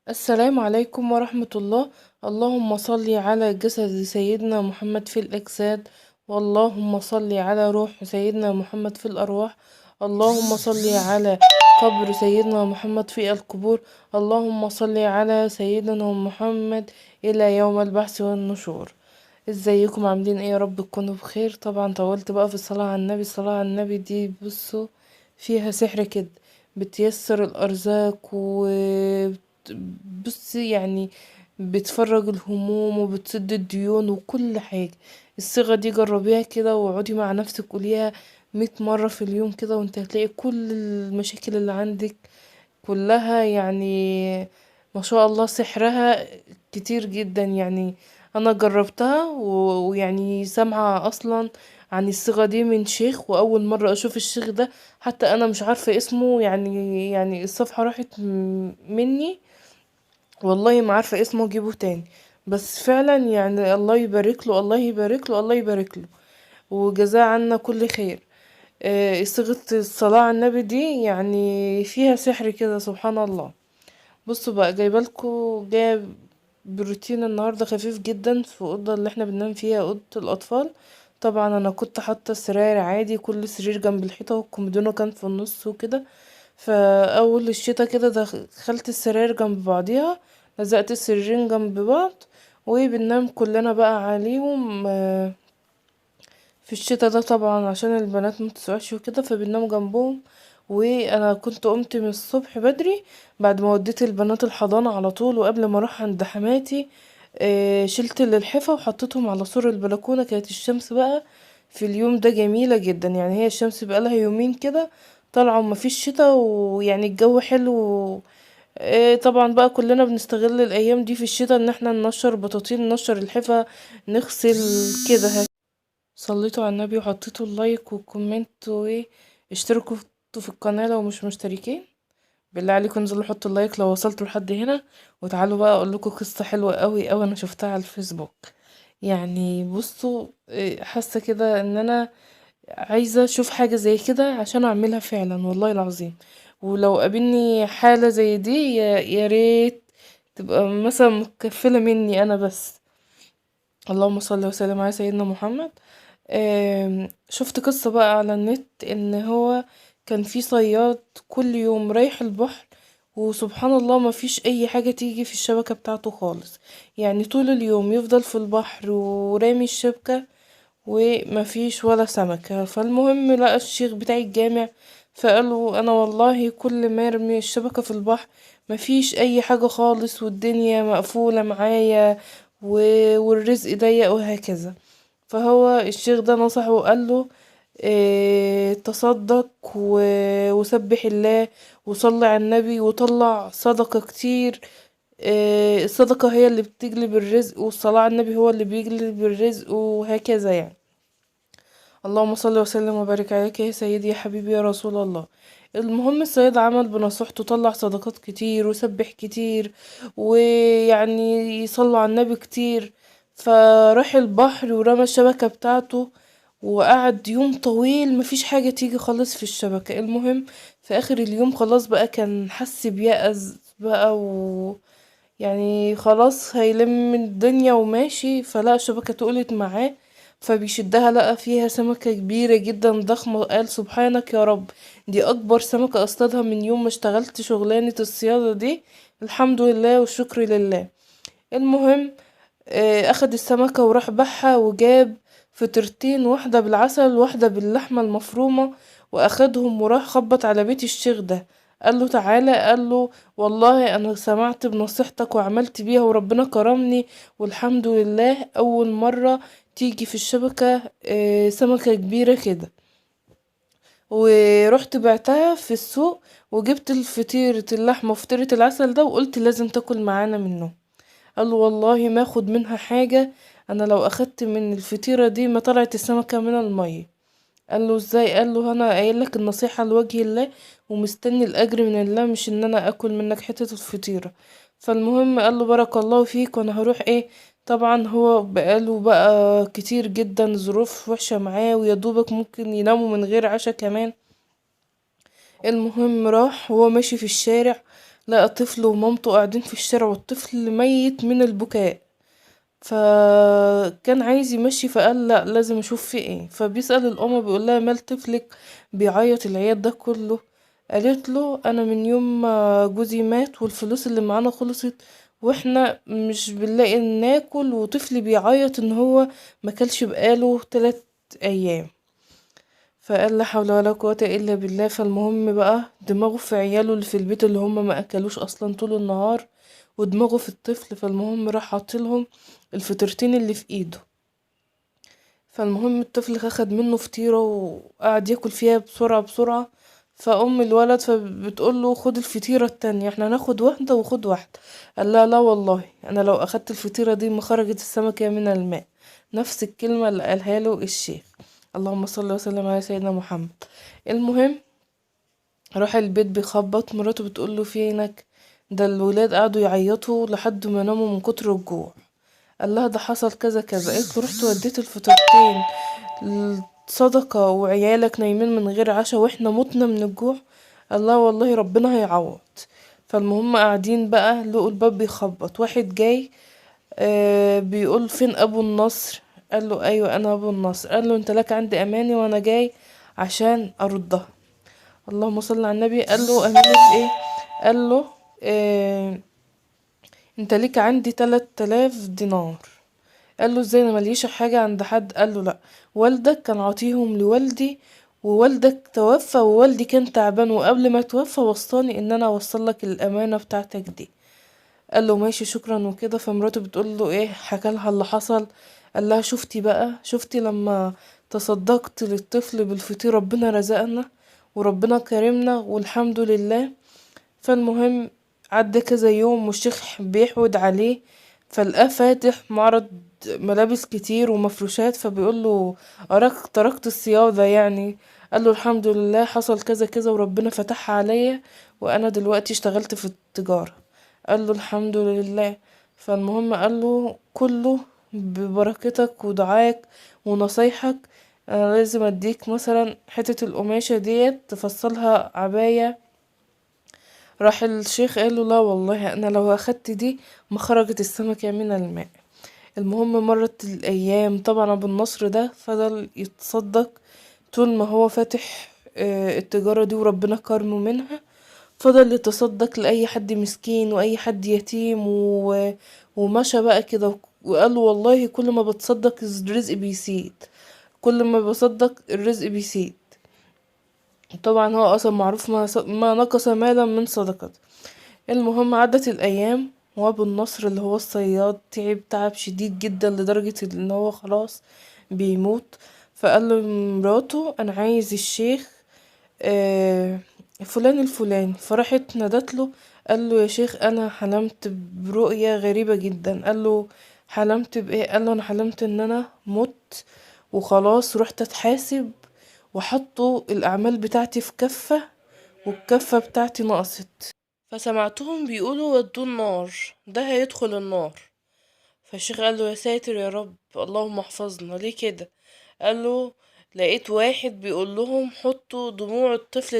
السلام عليكم ورحمة الله. اللهم صل على جسد سيدنا محمد في الأجساد، واللهم صل على روح سيدنا محمد في الأرواح. اللهم صل على قبر سيدنا محمد في القبور. اللهم صل على سيدنا محمد إلى يوم البعث والنشور. ازيكم عاملين ايه؟ يا رب تكونوا بخير. طبعا طولت بقى في الصلاة على النبي. الصلاة على النبي دي بصوا فيها سحر كده، بتيسر الأرزاق بصي يعني بتفرج الهموم وبتسد الديون وكل حاجة. الصيغة دي جربيها كده واقعدي مع نفسك قوليها 100 مرة في اليوم كده، وانت هتلاقي كل المشاكل اللي عندك كلها يعني ما شاء الله سحرها كتير جدا يعني. انا جربتها ويعني سامعة اصلا عن الصيغة دي من شيخ، واول مرة اشوف الشيخ ده. حتى انا مش عارفة اسمه يعني الصفحة راحت مني، والله ما عارفة اسمه اجيبه تاني. بس فعلا يعني الله يبارك له، الله يبارك له، الله يبارك له، وجزاه عنا كل خير. صيغة الصلاة على النبي دي يعني فيها سحر كده سبحان الله. بصوا بقى جايبالكوا جايب بروتين النهاردة خفيف جدا في الأوضة اللي احنا بننام فيها، أوضة الأطفال. طبعا أنا كنت حاطة السراير عادي، كل سرير جنب الحيطة والكومودينو كان في النص وكده. فأول الشتا كده دخلت السراير جنب بعضيها، لزقت السريرين جنب بعض وبننام كلنا بقى عليهم. في الشتا ده طبعا عشان البنات متسوقش وكده فبننام جنبهم. وانا كنت قمت من الصبح بدري بعد ما وديت البنات الحضانة على طول، وقبل ما اروح عند حماتي شلت الالحفة وحطيتهم على سور البلكونة. كانت الشمس بقى في اليوم ده جميلة جدا، يعني هي الشمس بقى لها يومين كده طالعة ومفيش شتا ويعني الجو حلو. طبعا بقى كلنا بنستغل الايام دي في الشتا ان احنا ننشر بطاطين، ننشر الحفا، نغسل كده. صليتوا على النبي وحطيتوا اللايك والكومنت وايه، اشتركوا في القناة لو مش مشتركين. بالله عليكم انزلوا حطوا اللايك لو وصلتوا لحد هنا. وتعالوا بقى اقول لكم قصة حلوة قوي قوي انا شفتها على الفيسبوك. يعني بصوا حاسة كده ان انا عايزة اشوف حاجة زي كده عشان اعملها فعلا والله العظيم. ولو قابلني حالة زي دي يا ريت تبقى مثلا متكفلة مني انا بس. اللهم صل وسلم على سيدنا محمد. شفت قصة بقى على النت ان هو كان في صياد كل يوم رايح البحر، وسبحان الله ما فيش اي حاجة تيجي في الشبكة بتاعته خالص. يعني طول اليوم يفضل في البحر ورامي الشبكة وما فيش ولا سمكة. فالمهم لقى الشيخ بتاع الجامع فقاله انا والله كل ما ارمي الشبكة في البحر ما فيش اي حاجة خالص، والدنيا مقفولة معايا والرزق ضيق وهكذا. فهو الشيخ ده نصحه وقال له تصدق وسبح الله وصلي على النبي وطلع صدقة كتير. الصدقة هي اللي بتجلب الرزق، والصلاة على النبي هو اللي بيجلب الرزق وهكذا يعني. اللهم صل وسلم وبارك عليك يا سيدي يا حبيبي يا رسول الله. المهم السيد عمل بنصيحته، طلع صدقات كتير وسبح كتير ويعني يصلوا على النبي كتير. فراح البحر ورمى الشبكة بتاعته وقعد يوم طويل مفيش حاجة تيجي خالص في الشبكة. المهم في اخر اليوم خلاص بقى كان حس بيأس بقى يعني خلاص هيلم الدنيا وماشي، فلقى الشبكة تقلت معاه. فبيشدها لقى فيها سمكة كبيرة جدا ضخمة، قال سبحانك يا رب، دي أكبر سمكة أصطادها من يوم ما اشتغلت شغلانة الصيادة دي. الحمد لله والشكر لله. المهم أخد السمكة وراح بحها وجاب فطرتين، واحدة بالعسل واحدة باللحمة المفرومة، وأخدهم وراح خبط على بيت الشيخ ده. قال له تعالى، قال له والله أنا سمعت بنصيحتك وعملت بيها وربنا كرمني، والحمد لله أول مرة تيجي في الشبكة سمكة كبيرة كده. ورحت بعتها في السوق وجبت الفطيرة اللحمة وفطيرة العسل ده وقلت لازم تاكل معانا منه. قال والله ما اخد منها حاجة، انا لو اخدت من الفطيرة دي ما طلعت السمكة من المية. قال له ازاي؟ قال له انا قايل لك النصيحة لوجه الله ومستني الاجر من الله، مش ان انا اكل منك حتة الفطيرة. فالمهم قال له بارك الله فيك وانا هروح ايه. طبعا هو بقاله بقى كتير جدا ظروف وحشة معاه ويدوبك ممكن يناموا من غير عشاء كمان. المهم راح وهو ماشي في الشارع لقى طفل ومامته قاعدين في الشارع والطفل ميت من البكاء، فكان عايز يمشي فقال لا لازم اشوف في ايه. فبيسأل الام بيقول لها مال طفلك بيعيط العياط ده كله؟ قالت له انا من يوم ما جوزي مات والفلوس اللي معانا خلصت واحنا مش بنلاقي ناكل، وطفلي بيعيط ان هو مكلش بقاله 3 ايام. فقال لا حول ولا قوة الا بالله. فالمهم بقى دماغه في عياله اللي في البيت اللي هم ما اكلوش اصلا طول النهار، ودماغه في الطفل. فالمهم راح حاطلهم الفطيرتين اللي في ايده. فالمهم الطفل اخد منه فطيرة وقعد ياكل فيها بسرعة بسرعة. فأم الولد فبتقول له خد الفطيرة التانية، احنا هناخد واحدة وخد واحدة. قال لا لا والله انا لو اخدت الفطيرة دي ما خرجت السمكة من الماء. نفس الكلمة اللي قالها له الشيخ. اللهم صل وسلم على سيدنا محمد. المهم راح البيت بيخبط، مراته بتقوله فينك؟ ده الولاد قعدوا يعيطوا لحد ما ناموا من كتر الجوع. قال لها ده حصل كذا كذا. قالت له رحت وديت الفطرتين صدقة وعيالك نايمين من غير عشاء واحنا متنا من الجوع. قال لها والله ربنا هيعوض. فالمهم قاعدين بقى لقوا الباب بيخبط، واحد جاي بيقول فين ابو النصر؟ قال له ايوه انا ابو النصر. قال له انت لك عندي اماني وانا جاي عشان اردها. اللهم صل على النبي. قال له امانة ايه؟ قال له آه انت ليك عندي 3000 دينار. قال له ازاي انا مليش حاجة عند حد؟ قال له لا، والدك كان عطيهم لوالدي ووالدك توفى ووالدي كان تعبان وقبل ما توفى وصاني ان انا اوصل لك الامانة بتاعتك دي. قال له ماشي شكرا وكده. فمراته بتقول له ايه، حكى لها اللي حصل. قال لها شفتي بقى، شفتي لما تصدقت للطفل بالفطير ربنا رزقنا وربنا كرمنا والحمد لله. فالمهم عدى كذا يوم والشيخ بيحود عليه، فلقاه فاتح معرض ملابس كتير ومفروشات. فبيقول له أراك تركت الصياغة يعني؟ قال له الحمد لله حصل كذا كذا وربنا فتحها عليا وانا دلوقتي اشتغلت في التجارة. قال له الحمد لله. فالمهم قال له كله ببركتك ودعائك ونصايحك. انا لازم اديك مثلا حتة القماشة ديت تفصلها عباية. راح الشيخ قال له لا والله انا لو اخدت دي ما خرجت السمكة من الماء. المهم مرت الايام، طبعا ابو النصر ده فضل يتصدق طول ما هو فاتح التجارة دي وربنا كرمه منها. فضل يتصدق لأي حد مسكين وأي حد يتيم ومشى بقى كده. وقال والله كل ما بتصدق الرزق بيزيد، كل ما بصدق الرزق بيزيد. طبعا هو أصلا معروف ما نقص مالا من صدقة. المهم عدت الأيام وأبو النصر اللي هو الصياد تعب شديد جدا لدرجة ان هو خلاص بيموت. فقال له مراته انا عايز الشيخ آه فلان الفلاني. فراحت نادت له. قال له يا شيخ انا حلمت برؤية غريبة جدا. قال له حلمت بايه؟ قال له انا حلمت ان انا مت وخلاص رحت اتحاسب وحطوا الاعمال بتاعتي في كفة والكفة بتاعتي نقصت، فسمعتهم بيقولوا ودوه النار، ده هيدخل النار. فالشيخ قال له يا ساتر يا رب اللهم احفظنا ليه كده. قال له لقيت واحد بيقول لهم حطوا دموع الطفل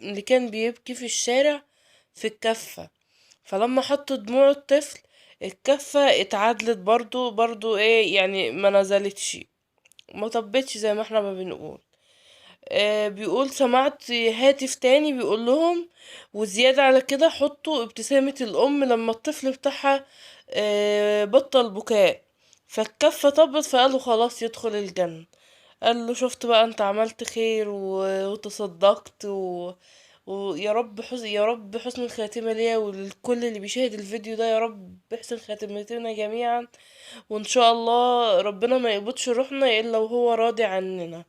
اللي كان بيبكي في الشارع في الكفة. فلما حطوا دموع الطفل الكفة اتعدلت برضو ايه يعني ما نزلتش ما طبتش زي ما احنا ما بنقول. بيقول سمعت هاتف تاني بيقول لهم وزيادة على كده حطوا ابتسامة الأم لما الطفل بتاعها بطل بكاء فالكفة طبت. فقالوا خلاص يدخل الجنة. قال له شفت بقى انت عملت خير وتصدقت ويا رب يا رب حسن الخاتمة ليا ولكل اللي بيشاهد الفيديو ده، يا رب بحسن خاتمتنا جميعا. وان شاء الله ربنا ما يقبضش روحنا الا وهو راضي عننا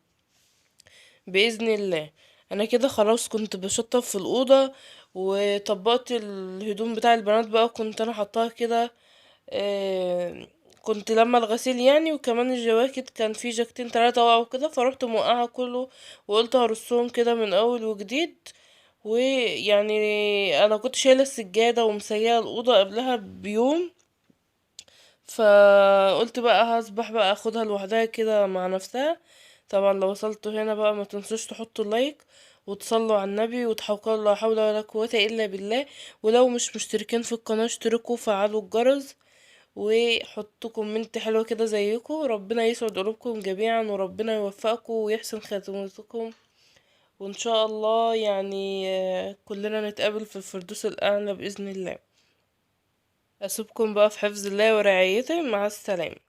بإذن الله. انا كده خلاص كنت بشطف في الأوضة وطبقت الهدوم بتاع البنات بقى، كنت انا حطاها كده. كنت لما الغسيل يعني، وكمان الجواكت كان في جاكتين 3 وقعوا كده فروحت موقعها كله وقلت هرصهم كده من اول وجديد. ويعني انا كنت شايله السجاده ومسيله الاوضه قبلها بيوم، فقلت بقى هسبح بقى اخدها لوحدها كده مع نفسها. طبعا لو وصلتوا هنا بقى ما تنسوش تحطوا لايك وتصلوا على النبي وتحوكوا لا حول ولا قوة الا بالله. ولو مش مشتركين في القناة اشتركوا وفعلوا الجرس وحطوا كومنت حلو كده زيكم. ربنا يسعد قلوبكم جميعا وربنا يوفقكم ويحسن خاتمتكم، وان شاء الله يعني كلنا نتقابل في الفردوس الاعلى باذن الله. اسيبكم بقى في حفظ الله ورعايته، مع السلامة.